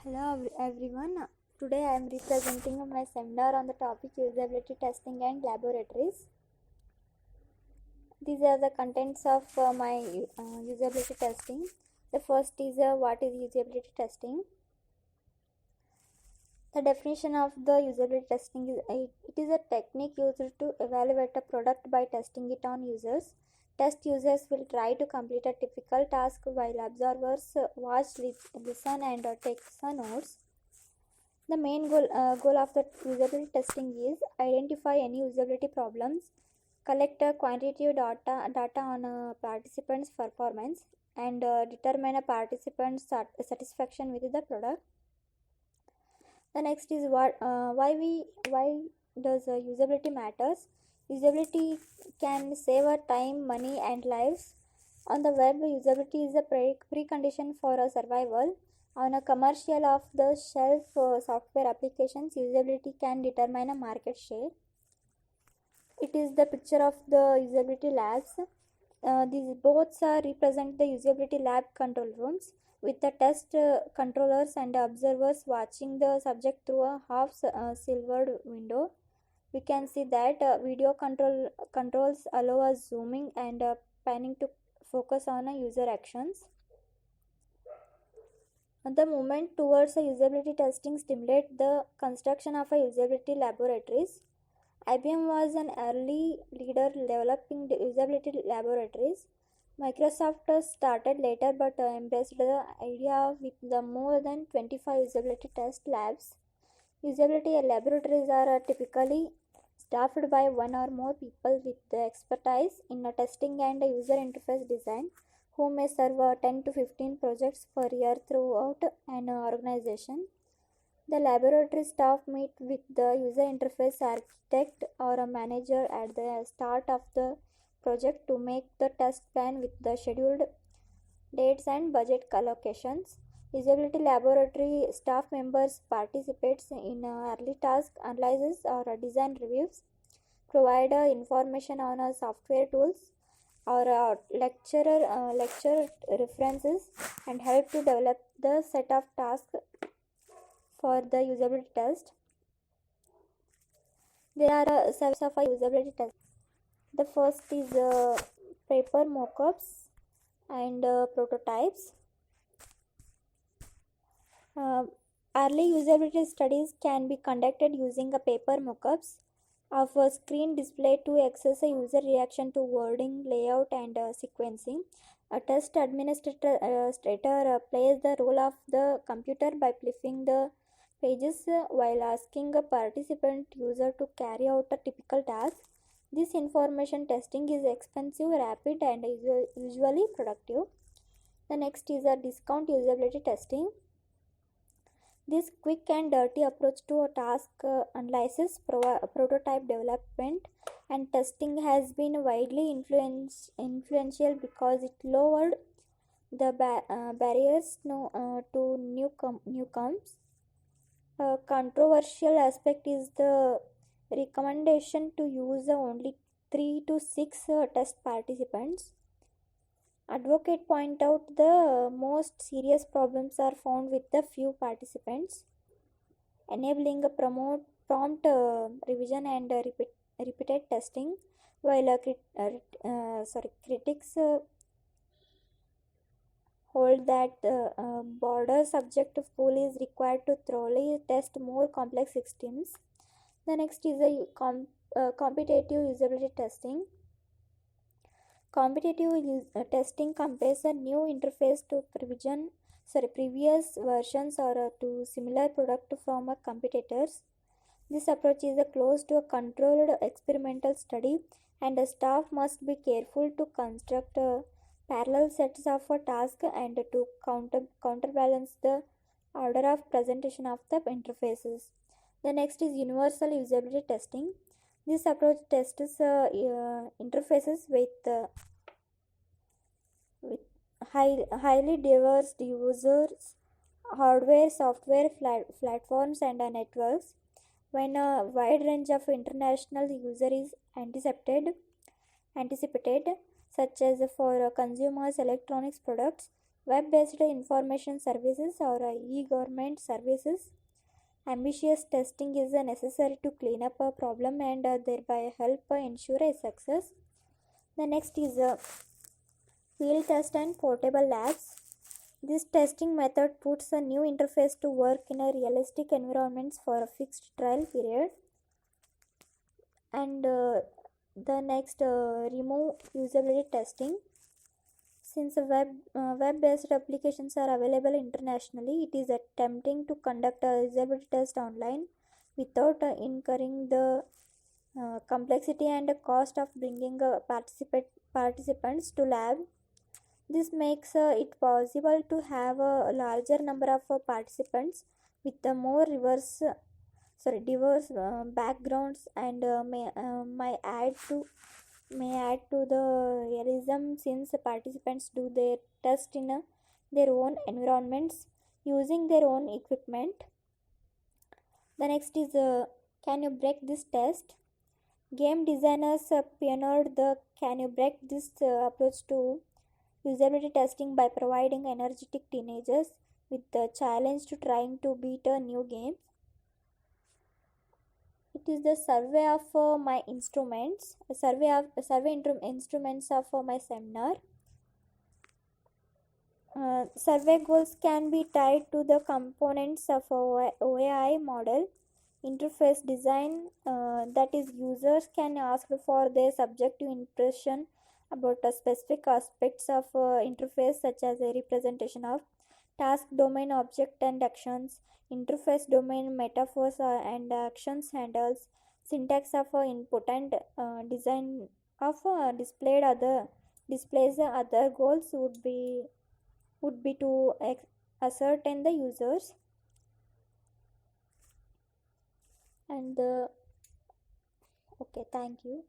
Hello everyone. Today I am representing my seminar on the topic usability testing and laboratories. These are the contents of my usability testing. The first is what is usability testing. The definition of the usability testing is it is a technique used to evaluate a product by testing it on users. Test users will try to complete a typical task while observers watch, listen and take some notes. The main goal of the usability testing is identify any usability problems, collect quantitative data on participants' performance, and determine a participant's satisfaction with the product. The next is why does usability matters? Usability can save our time, money, and lives. On the web, usability is a precondition for a survival. On a commercial off-the-shelf software applications, usability can determine a market share. It is the picture of the usability labs. These both represent the usability lab control rooms with the test controllers and observers watching the subject through a half-silvered window. We can see that video controls allow us zooming and panning to focus on user actions. The movement towards a usability testing stimulate the construction of a usability laboratories. IBM was an early leader developing the usability laboratories. Microsoft started later but embraced the idea with the more than 25 usability test labs. Usability laboratories are typically staffed by one or more people with the expertise in testing and user interface design who may serve 10 to 15 projects per year throughout an organization. The laboratory staff meet with the user interface architect or a manager at the start of the project to make the test plan with the scheduled dates and budget allocations. Usability laboratory staff members participates in early task analysis or design reviews, provide information on software tools or lecture references, and help to develop the set of tasks for the usability test. There are several of usability tests. The first is paper mockups and prototypes. Early usability studies can be conducted using a paper mockups of a screen display to access a user reaction to wording, layout, and sequencing. A test administrator plays the role of the computer by flipping the pages while asking a participant user to carry out a typical task. This information testing is expensive, rapid, and usually productive. The next is a discount usability testing. This quick and dirty approach to a task analysis, prototype development, and testing has been widely influential because it lowered the barriers to newcomers. A controversial aspect is the recommendation to use only 3 to 6 test participants. Advocate point out the most serious problems are found with the few participants, enabling a prompt revision and repeated testing, while critics hold that broader subject pool is required to thoroughly test more complex systems. The next is a competitive usability testing. Competitive testing compares a new interface to previous versions or to similar product from competitors. This approach is close to a controlled experimental study, and the staff must be careful to construct parallel sets of tasks and to counterbalance the order of presentation of the interfaces. The next is universal usability testing. This approach tests interfaces with highly diverse users, hardware, software, platforms, and networks. When a wide range of international user is anticipated, such as for consumers electronics products, Web-based information services or e-government services. Ambitious testing is necessary to clean up a problem and thereby help ensure a success. The next is field test and portable labs. This testing method puts a new interface to work in a realistic environments for a fixed trial period. And the next remove usability testing. Since web-based applications are available internationally, it is attempting to conduct a usability test online without incurring the complexity and cost of bringing participants to lab. This makes it possible to have a larger number of participants with a more diverse backgrounds and may add to the realism since participants do their test in their own environments using their own equipment. The next is can you break this test? Game designers pioneered the can you break this approach to usability testing by providing energetic teenagers with the challenge to trying to beat a new game. It is the survey of my instruments, a instruments of my seminar. Survey goals can be tied to the components of a OAI model interface design, that is, users can ask for their subjective impression about specific aspects of interface, such as a representation of task domain, object and actions, interface domain, metaphors and actions handles, syntax of input, and design of displays. Other goals would be to ascertain the users and okay, thank you.